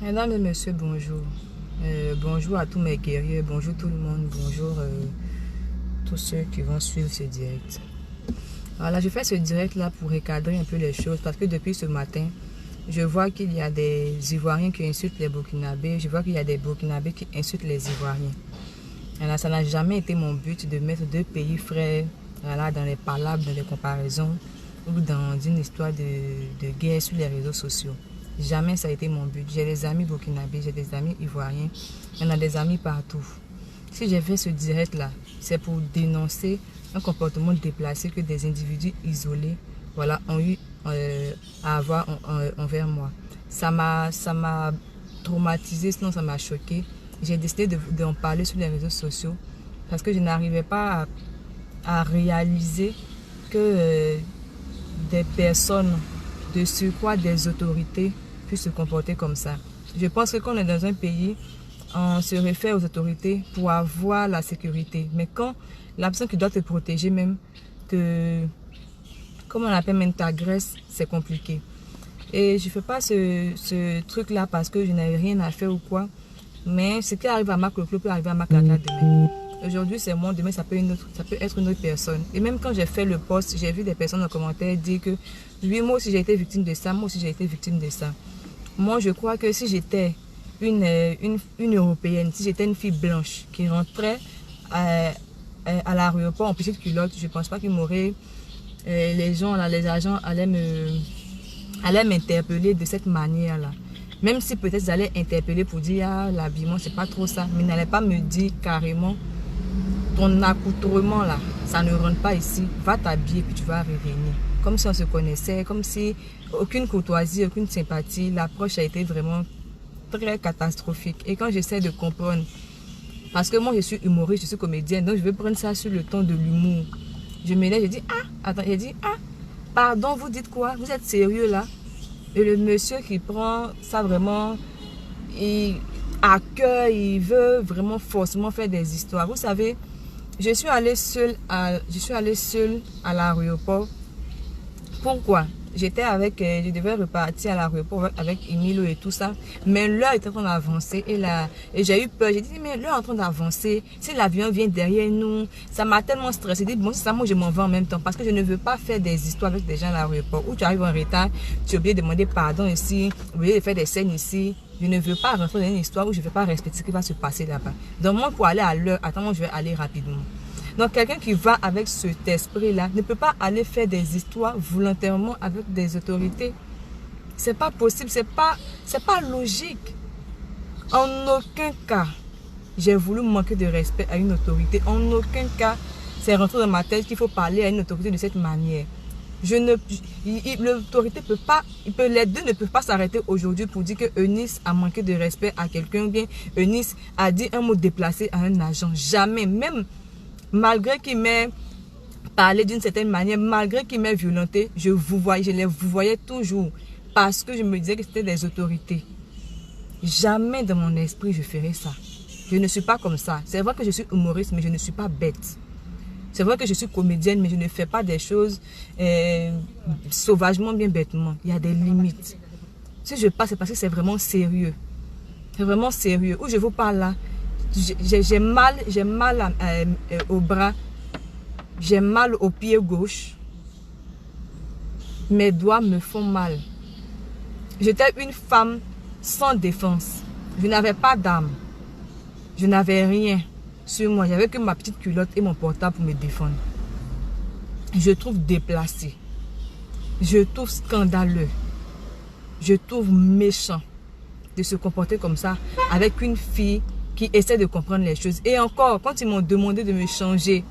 Mesdames et messieurs, bonjour. Bonjour à tous mes guerriers, bonjour tout le monde, bonjour tous ceux qui vont suivre ce direct. Voilà, je fais ce direct là pour recadrer un peu les choses parce que depuis ce matin, je vois qu'il y a des Ivoiriens qui insultent les Burkinabés, je vois qu'il y a des Burkinabés qui insultent les Ivoiriens. Alors, ça n'a jamais été mon but de mettre deux pays frères voilà, dans les palabres, dans les comparaisons ou dans une histoire de guerre sur les réseaux sociaux. Jamais ça a été mon but. J'ai des amis burkinabés, j'ai des amis ivoiriens, on a des amis partout. Si j'ai fait ce direct là, c'est pour dénoncer un comportement déplacé que des individus isolés voilà, ont eu à avoir envers moi. Ça m'a traumatisé, sinon ça m'a choqué. J'ai décidé d'en parler sur les réseaux sociaux parce que je n'arrivais pas à réaliser que des personnes, de surcroît des autorités, puissent se comporter comme ça. Je pense que quand on est dans un pays, on se réfère aux autorités pour avoir la sécurité. Mais quand la personne qui doit te protéger même, comment on appelle, même t'agresse, c'est compliqué. Et je ne fais pas ce truc-là parce que je n'avais rien à faire ou quoi. Mais ce qui arrive à Marc Leclos peut arriver à Marc Laclade demain. Aujourd'hui c'est moi, demain ça peut être une autre personne. Et même quand j'ai fait le post, j'ai vu des personnes en commentaire dire que oui, moi aussi j'ai été victime de ça, moi aussi j'ai été victime de ça. Moi je crois que si j'étais une Européenne, si j'étais une fille blanche qui rentrait à l'aéroport en petite culotte, je ne pense pas qu'ils m'auraient, les agents allaient m'interpeller de cette manière-là. Même si peut-être ils allaient interpeller pour dire ah, l'habillement c'est pas trop ça, mais ils n'allaient pas me dire carrément ton accoutrement là, ça ne rentre pas ici, va t'habiller puis tu vas revenir. Comme si on se connaissait, comme si aucune courtoisie, aucune sympathie, l'approche a été vraiment très catastrophique. Et quand j'essaie de comprendre, parce que moi je suis humoriste, je suis comédienne, donc je vais prendre ça sur le ton de l'humour. Je me lève, je dis ah, attends, j'ai dit ah, pardon, vous dites quoi? Vous êtes sérieux là? Et le monsieur qui prend ça vraiment à cœur, il veut vraiment forcément faire des histoires. Vous savez, je suis allée seule à l'aéroport. Pourquoi? J'étais je devais repartir à l'aéroport avec Emilio et tout ça. Mais l'heure était en train d'avancer et j'ai eu peur. J'ai dit, mais l'heure est en train d'avancer. Si l'avion vient derrière nous, ça m'a tellement stressé. J'ai dit, bon, c'est ça, moi je m'en vais en même temps. Parce que je ne veux pas faire des histoires avec des gens à l'aéroport. Où tu arrives en retard, tu es obligé de demander pardon ici, obligé de faire des scènes ici. Je ne veux pas rentrer dans une histoire où je ne vais pas respecter ce qui va se passer là-bas. Donc moi, pour aller à l'heure, attends, moi je vais aller rapidement. Donc quelqu'un qui va avec cet esprit-là ne peut pas aller faire des histoires volontairement avec des autorités. C'est pas possible, c'est pas logique. En aucun cas, j'ai voulu manquer de respect à une autorité. En aucun cas, c'est rentré dans ma tête qu'il faut parler à une autorité de cette manière. L'autorité peut pas, les deux ne peuvent pas s'arrêter aujourd'hui pour dire que Eunice a manqué de respect à quelqu'un ou bien Eunice a dit un mot déplacé à un agent. Jamais, même malgré qu'il m'ait parlé d'une certaine manière, malgré qu'il m'ait violenté, je les voyais toujours parce que je me disais que c'était des autorités. Jamais dans mon esprit je ferais ça. Je ne suis pas comme ça. C'est vrai que je suis humoriste, mais je ne suis pas bête. C'est vrai que je suis comédienne, mais je ne fais pas des choses sauvagement, bien bêtement. Il y a des limites. Si je passe, c'est parce que c'est vraiment sérieux. C'est vraiment sérieux. Où je vous parle là, j'ai mal au bras, j'ai mal au pied gauche, mes doigts me font mal. J'étais une femme sans défense, je n'avais pas d'arme, je n'avais rien sur moi, j'avais que ma petite culotte et mon portable pour me défendre. Je trouve déplacé, je trouve scandaleux, je trouve méchant de se comporter comme ça avec une fille qui essaie de comprendre les choses. Et encore, quand ils m'ont demandé de me changer,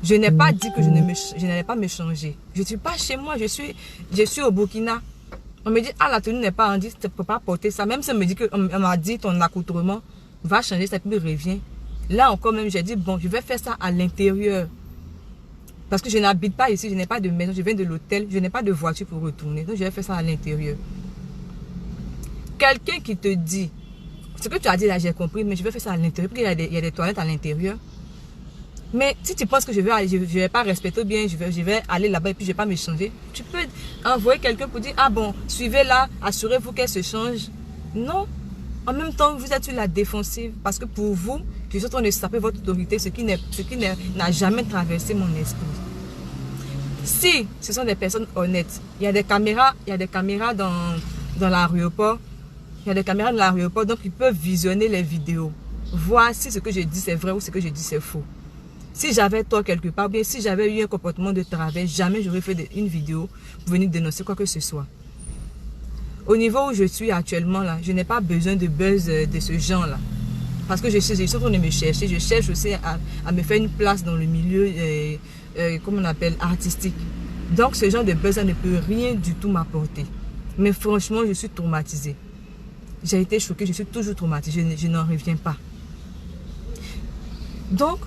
je n'ai pas dit que je n'allais pas me changer. Je ne suis pas chez moi, je suis au Burkina. On me dit, ah, la tenue n'est pas en dit, tu ne peux pas porter ça. Même si on m'a dit, ton accoutrement va changer, ça puis revient. Là encore même, j'ai dit, bon, je vais faire ça à l'intérieur. Parce que je n'habite pas ici, je n'ai pas de maison, je viens de l'hôtel, je n'ai pas de voiture pour retourner. Donc je vais faire ça à l'intérieur. Quelqu'un qui te dit, ce que tu as dit là, j'ai compris, mais je vais faire ça à l'intérieur, parce qu'il y a des toilettes à l'intérieur. Mais si tu penses que je vais pas respecter bien, je vais aller là-bas et puis je vais pas me changer, tu peux envoyer quelqu'un pour dire, ah bon, suivez là, assurez-vous qu'elle se change. Non. En même temps, vous êtes sur la défensive parce que pour vous, je suis en train de saper votre autorité, ce qui n'a jamais traversé mon esprit. Si ce sont des personnes honnêtes, il y a des caméras dans l'aéroport, il y a des caméras dans l'aéroport, donc ils peuvent visionner les vidéos, voir si ce que je dis c'est vrai ou ce que je dis c'est faux. Si j'avais tort quelque part, bien si j'avais eu un comportement de travers, jamais j'aurais fait une vidéo pour venir dénoncer quoi que ce soit. Au niveau où je suis actuellement, là, je n'ai pas besoin de buzz de ce genre-là. Parce que je suis en train de me chercher. Je cherche aussi à me faire une place dans le milieu, comment on appelle, artistique. Donc, ce genre de buzz ne peut rien du tout m'apporter. Mais franchement, je suis traumatisée. J'ai été choquée, je suis toujours traumatisée. Je n'en reviens pas. Donc,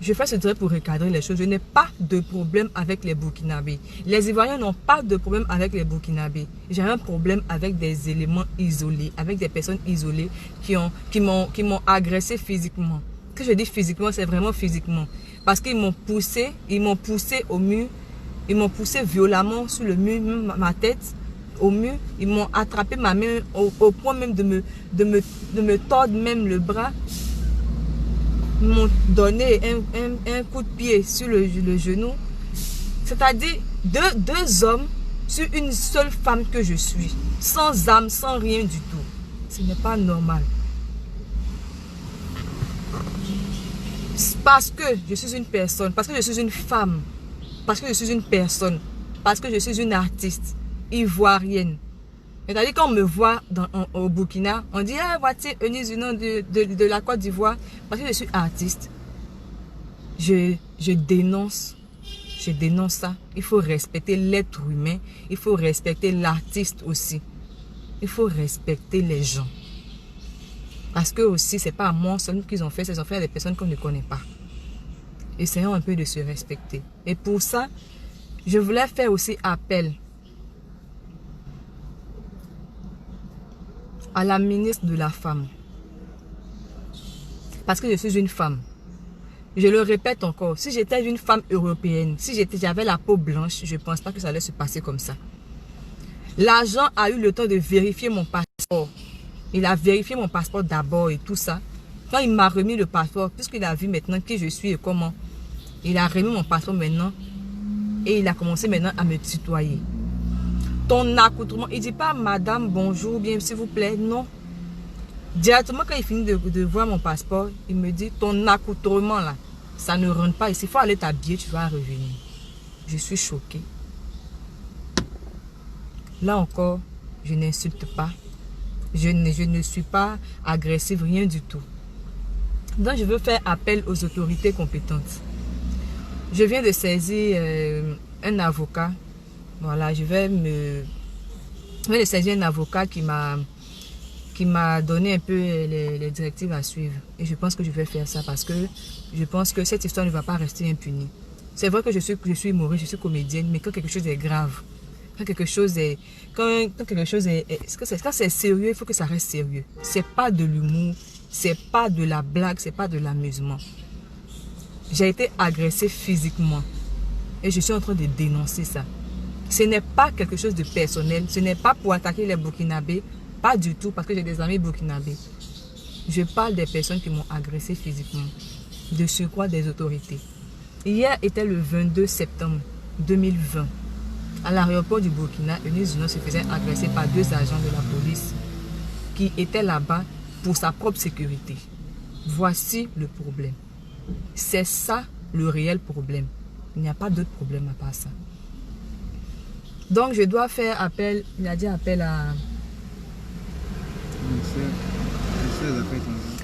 je fais ce direct pour recadrer les choses. Je n'ai pas de problème avec les Burkinabés. Les Ivoiriens n'ont pas de problème avec les Burkinabés. J'ai un problème avec des éléments isolés, avec des personnes isolées qui m'ont agressé physiquement. Quand je dis physiquement, c'est vraiment physiquement. Parce qu'ils m'ont poussé au mur. Ils m'ont poussé violemment sur le mur, ma tête au mur. Ils m'ont attrapé ma main au point même de me tordre même le bras. M'ont donné un coup de pied sur le genou. C'est-à-dire deux hommes sur une seule femme que je suis. Sans âme, sans rien du tout. Ce n'est pas normal. Parce que je suis une personne, parce que je suis une femme, parce que je suis une personne, parce que je suis une artiste ivoirienne. C'est-à-dire quand on me voit au Burkina, on dit « Ah, voici Eunice du nom de la Côte d'Ivoire ». Parce que je suis artiste, je dénonce ça. Il faut respecter l'être humain, il faut respecter l'artiste aussi. Il faut respecter les gens. Parce que aussi, ce n'est pas à moi seulement qu'ils ont fait, ils ont fait à des personnes qu'on ne connaît pas. Essayons un peu de se respecter. Et pour ça, je voulais faire aussi appel à la ministre de la Femme. Parce que je suis une femme. Je le répète encore, si j'étais une femme européenne, si j'avais la peau blanche, je ne pense pas que ça allait se passer comme ça. L'agent a eu le temps de vérifier mon passeport. Il a vérifié mon passeport d'abord et tout ça. Quand il m'a remis le passeport, puisqu'il a vu maintenant qui je suis et comment, il a remis mon passeport maintenant et il a commencé maintenant à me tutoyer. Ton accoutrement, il ne dit pas madame, bonjour, bien s'il vous plaît, non. Directement quand il finit de voir mon passeport, il me dit ton accoutrement là, ça ne rentre pas ici, il faut aller t'habiller, tu vas revenir. Je suis choquée. Là encore, je n'insulte pas, je ne suis pas agressive, rien du tout. Donc je veux faire appel aux autorités compétentes. Je viens de saisir un avocat. Voilà, je vais saisir un avocat qui m'a donné un peu les directives à suivre. Et je pense que je vais faire ça parce que je pense que cette histoire ne va pas rester impunie. C'est vrai que je suis humoriste, je suis comédienne, mais quand quelque chose est grave, quand c'est sérieux, il faut que ça reste sérieux. C'est pas de l'humour, c'est pas de la blague, c'est pas de l'amusement. J'ai été agressée physiquement et je suis en train de dénoncer ça. Ce n'est pas quelque chose de personnel. Ce n'est pas pour attaquer les Burkinabés. Pas du tout, parce que j'ai des amis burkinabés. Je parle des personnes qui m'ont agressé physiquement. De surcroît des autorités. Hier était le 22 septembre 2020. À l'aéroport du Burkina, Eunice Dunant se faisait agresser par deux agents de la police qui étaient là-bas pour sa propre sécurité. Voici le problème. C'est ça le réel problème. Il n'y a pas d'autre problème à part ça. Donc, je dois faire appel, il a dit appel à...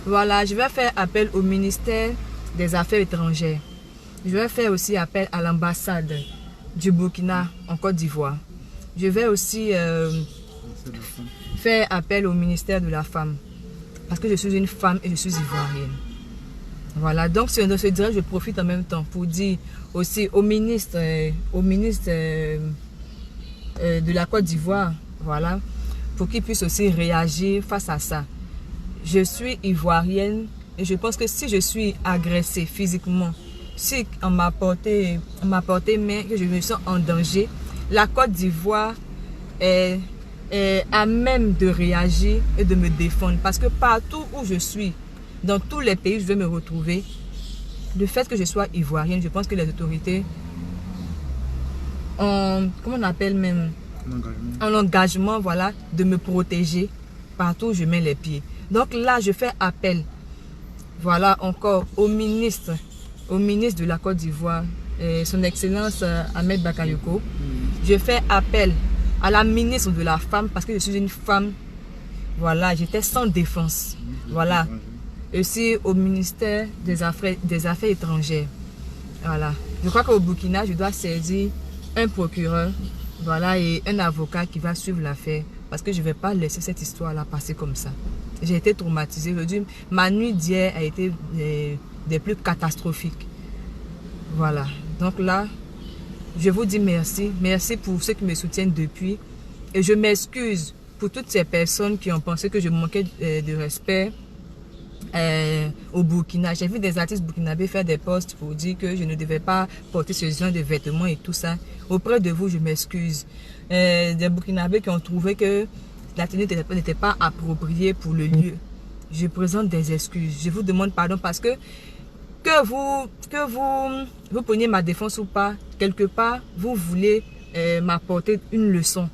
Voilà, je vais faire appel au ministère des Affaires étrangères. Je vais faire aussi appel à l'ambassade du Burkina en Côte d'Ivoire. Je vais aussi faire appel au ministère de la Femme. Parce que je suis une femme et je suis ivoirienne. Voilà, donc dans ce direct, je profite en même temps pour dire aussi au ministre de la Côte d'Ivoire, voilà, pour qu'ils puissent aussi réagir face à ça. Je suis ivoirienne et je pense que si je suis agressée physiquement, si on m'a porté main, que je me sens en danger, la Côte d'Ivoire est à même de réagir et de me défendre. Parce que partout où je suis, dans tous les pays où je vais me retrouver, le fait que je sois ivoirienne, je pense que les autorités ont, comment on appelle même, un engagement, voilà, de me protéger partout où je mets les pieds. Donc là, je fais appel, voilà, encore au ministre de la Côte d'Ivoire, son Excellence Ahmed Bakayoko. Je fais appel à la ministre de la Femme, parce que je suis une femme, voilà, j'étais sans défense, voilà. Aussi au ministère des Affaires étrangères, voilà. Je crois qu'au Burkina, je dois saisir un procureur, voilà, et un avocat qui va suivre l'affaire, parce que je ne vais pas laisser cette histoire-là passer comme ça. J'ai été traumatisée. Ma nuit d'hier a été des plus catastrophiques. Voilà. Donc là, je vous dis merci. Merci pour ceux qui me soutiennent depuis. Et je m'excuse pour toutes ces personnes qui ont pensé que je manquais de respect au Burkina. J'ai vu des artistes burkinabés faire des posts pour dire que je ne devais pas porter ce genre de vêtements et tout ça. Auprès de vous, je m'excuse. Des burkinabés qui ont trouvé que la tenue n'était pas appropriée pour le lieu. Je présente des excuses. Je vous demande pardon parce que vous preniez ma défense ou pas, quelque part, vous voulez m'apporter une leçon.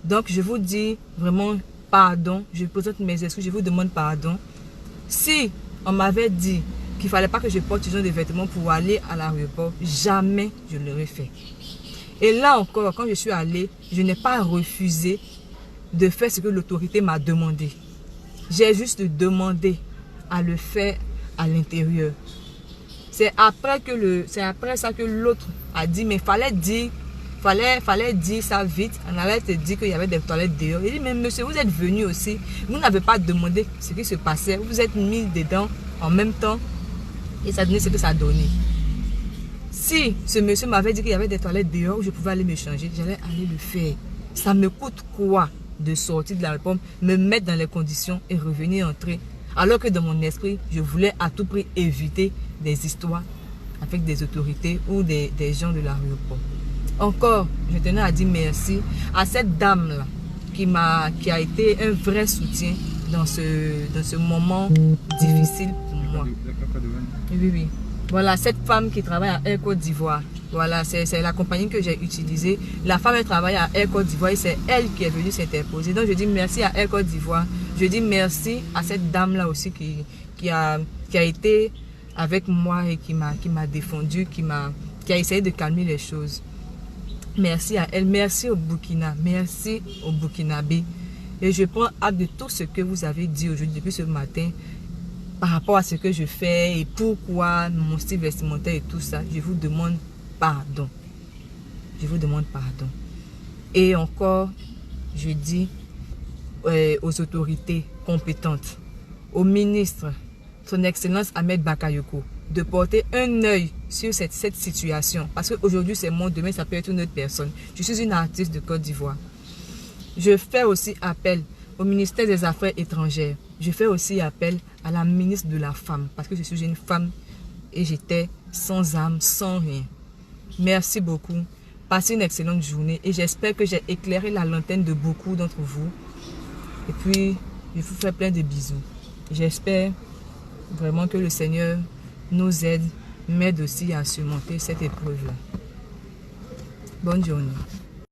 Donc, je vous dis vraiment pardon. Je présente mes excuses. Je vous demande pardon. Si on m'avait dit qu'il ne fallait pas que je porte ce genre de vêtements pour aller à l'aéroport, jamais je l'aurais fait. Et là encore, quand je suis allée, je n'ai pas refusé de faire ce que l'autorité m'a demandé. J'ai juste demandé à le faire à l'intérieur. C'est après ça que l'autre a dit, mais fallait dire ça vite. On allait te dire qu'il y avait des toilettes dehors. Il dit, mais monsieur, vous êtes venu aussi. Vous n'avez pas demandé ce qui se passait. Vous vous êtes mis dedans en même temps. Et ça donnait ce que ça donnait. Si ce monsieur m'avait dit qu'il y avait des toilettes dehors où je pouvais aller me changer, j'allais aller le faire. Ça me coûte quoi de sortir de la réponse, me mettre dans les conditions et revenir entrer. Alors que dans mon esprit, je voulais à tout prix éviter des histoires avec des autorités ou des gens de l'aéroport. Encore, je tenais à dire merci à cette dame-là qui a été un vrai soutien dans ce moment difficile pour moi. Oui, oui. Voilà, cette femme qui travaille à Air Côte d'Ivoire. Voilà, c'est la compagnie que j'ai utilisée. La femme, elle travaille à Air Côte d'Ivoire et c'est elle qui est venue s'interposer. Donc, je dis merci à Air Côte d'Ivoire. Je dis merci à cette dame-là aussi qui a été avec moi et qui m'a défendu, qui a essayé de calmer les choses. Merci à elle. Merci au Burkina. Merci au Burkinabé. Et je prends acte de tout ce que vous avez dit aujourd'hui, depuis ce matin, par rapport à ce que je fais et pourquoi mon style vestimentaire et tout ça. Je vous demande pardon. Je vous demande pardon. Et encore, je dis aux autorités compétentes, au ministre, son Excellence Ahmed Bakayoko, de porter un œil sur cette situation. Parce qu'aujourd'hui, c'est moi, demain, ça peut être une autre personne. Je suis une artiste de Côte d'Ivoire. Je fais aussi appel au ministère des Affaires étrangères. Je fais aussi appel à la ministre de la Femme. Parce que je suis une femme et j'étais sans âme, sans rien. Merci beaucoup. Passez une excellente journée. Et j'espère que j'ai éclairé la lanterne de beaucoup d'entre vous. Et puis, je vous fais plein de bisous. J'espère vraiment que le Seigneur nous aide, m'aide aussi à surmonter cette épreuve-là. Bonne journée.